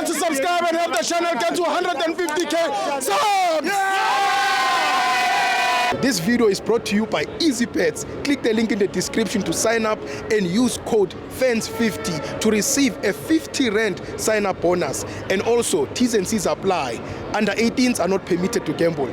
forget to subscribe and help the channel get to 150k subs! This video is brought to you by EASYBET. Click the link in the description to sign up and use code FANS50 to receive a 50 Rand sign-up bonus. And also, T&Cs apply. Under 18s are not permitted to gamble.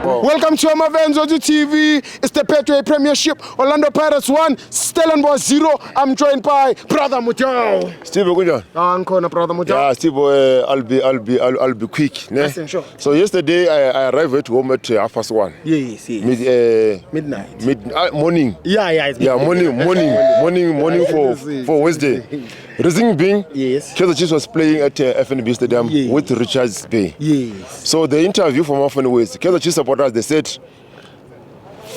Welcome to FANS Wethu TV. It's the Petway Premiership. Orlando Pirates 1, Stellenbosch 0. I'm joined by Brother Mujao. Steve, good job. Brother Mujao. Yeah, Steve, I'll be quick. Ne? Yes, sure. So yesterday I arrived at home at 1:30. Yes. Midnight. Morning. Yeah. Morning for Wednesday. Reason being, yes, Kaizer Chiefs was playing at FNB Stadium with Richards Bay. Yes. So the interview from often was Kaizer Chiefs supporters. They said,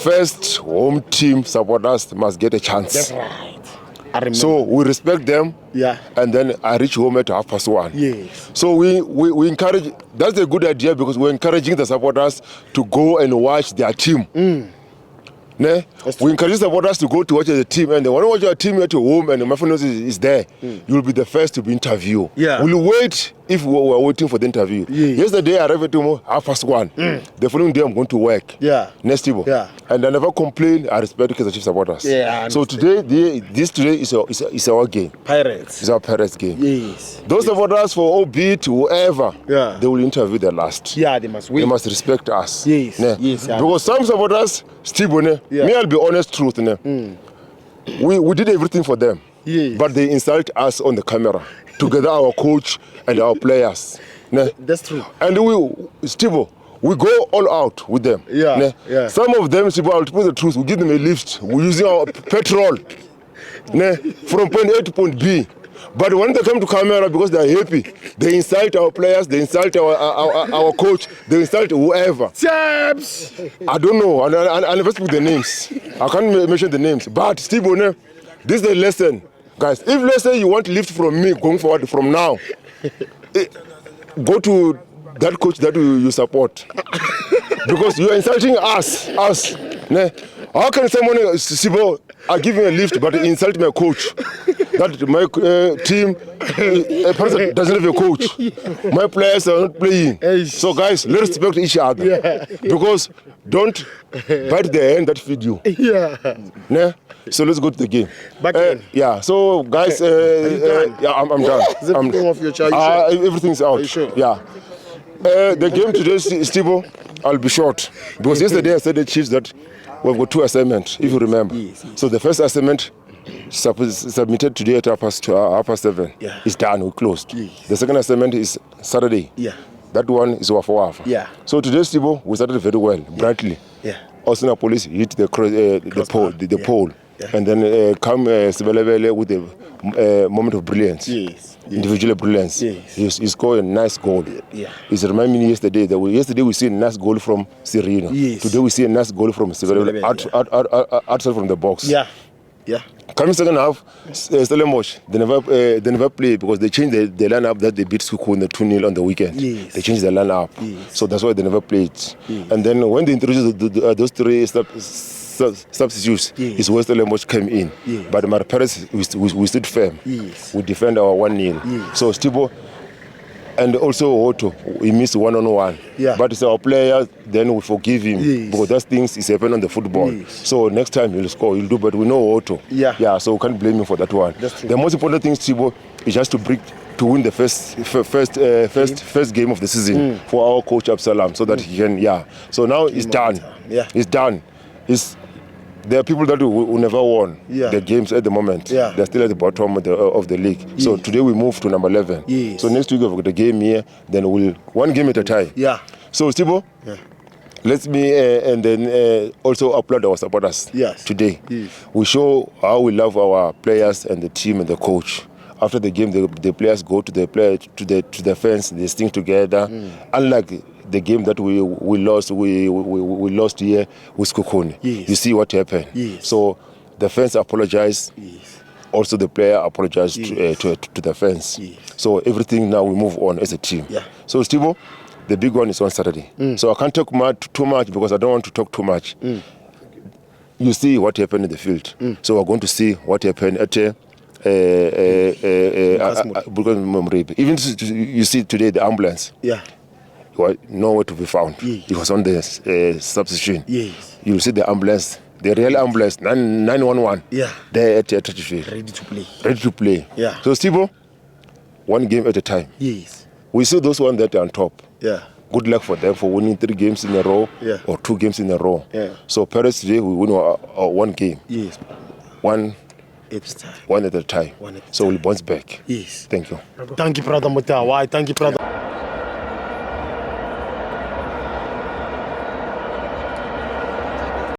first home team supporters must get a chance. That's right. I remember. So we respect them. Yeah. And then I reach home at 1:30. Yes. So we encourage. That's a good idea because we're encouraging the supporters to go and watch their team. Ne? We encourage supporters to go to watch the team, and they want to watch your team at your home, and my friend is there. You'll be the first to be interviewed. Yeah. We'll wait if we're waiting for the interview. Yesterday I arrived at home 1:30. The following day I'm going to work. Yeah. Next table. Yeah. And I never complain. I respect the Chiefs supporters. Yeah. So today, this is our game. Pirates. It's our Pirates game. Yes. Those supporters for OB to whoever, they will interview the last. Yeah, they must win. They must respect us. Yes. Ne? Yes. Yeah. Because some supporters, Steve, me, I'll be honest truth. Ne? We did everything for them. Yes. But they insult us on the camera. Together, our coach and our players. Ne? That's true. And we go all out with them. Yeah. Ne? Yeah. Some of them, I'll tell the truth, we give them a lift. We're using our petrol ne? From point A to point B. But when they come to camera, because they're happy, they insult our players, they insult our coach, they insult whoever. Chaps! I don't know. I never speak the names. I can't mention the names. But Steve, this is a lesson. Guys, if let's say you want lift from me going forward from now, go to that coach that you support. Because you are insulting us. Ne? How can someone, Sibo, I give him a lift, but insult my coach? That my team a person doesn't have a coach. My players are not playing. So guys, let's respect each other. Yeah. Because don't bite the hand that feed you. Yeah. Ne? So let's go to the game. Yeah. So guys, yeah, I'm done. Is everything off your chair? Everything's out. Sure? Yeah. The game today, Steve, I'll be short because yesterday I said the Chiefs that we've got 2 assignments, if you remember. Yes. So the first assignment submitted today at 7:30. Yeah. It's done. We closed. Yes. The second assignment is Saturday. Yeah. That one is Wafa. Yeah. So today, Steve, we started very well, brightly. Yeah. Also, police hit the pole. Yeah. And then come Sebelebele with the moment of brilliance. Yes. Individual brilliance. Yes. He scored a nice goal. Yeah. It reminded me yesterday that we see a nice goal from Sereno. Yes. Today we see a nice goal from Sebelebele outside from the box. Yeah. Yeah. Coming second half, Stellenbosch, they never play because they changed the lineup that they beat Suku in the 2-0 on the weekend. Yes. They changed the lineup. Yes. So that's why they never played. Yes. And then when they introduced those 3 substitutes, is where Stellenbosch came in. Yes. But my parents, we stood firm. Yes. We defend our 1-0. Yes. So Stibo and also Otto, we missed 1-on-1. Yeah. But it's our player, then we forgive him. Yes. Because those things is happening on the football. Yes. So next time he'll score, he'll do, but we know Otto. Yeah. Yeah, so we can't blame him for that one. That's true. The most important thing, Stibo, is just to win the first game of the season for our coach Absalom, so that he can, So now it's done. Yeah. It's done. There are people that who never won the games at the moment. Yeah. They're still at the bottom of the league. Yes. So today we move to number 11. Yes. So next week we've got a game here. Then we'll 1 game at a time. Yeah. So Stibo, let me and then also applaud our supporters today. Yes. We show how we love our players and the team and the coach. After the game, the players go to the fans. They sing together. Unlike the game that we lost here with Kokoni. Yes. You see what happened. Yes. So the fans apologize. Yes. Also the player apologized to the fans. Yes. So everything now we move on as a team. Yeah. So Stibo, the big one is on Saturday. So I can't talk too much because I don't want to talk too much. you see what happened in the field. So we're going to see what happened at even you see today the ambulance. Yeah. Was nowhere to be found. Yes. It was on the substitution. Yes. You'll see the ambulance, the real ambulance, 911. Yeah. There at field. Ready to play. Ready to play. Yeah. So Steve, one game at a time. Yes. We see those ones that are on top. Yeah. Good luck for them for winning 3 games in a row or 2 games in a row. Yeah. So Paris today we win 1 game. Yes. One It's time. at a time. One at a So we'll bounce back. Yes. Thank you. Thank you, brother Mutawa. Thank you, brother.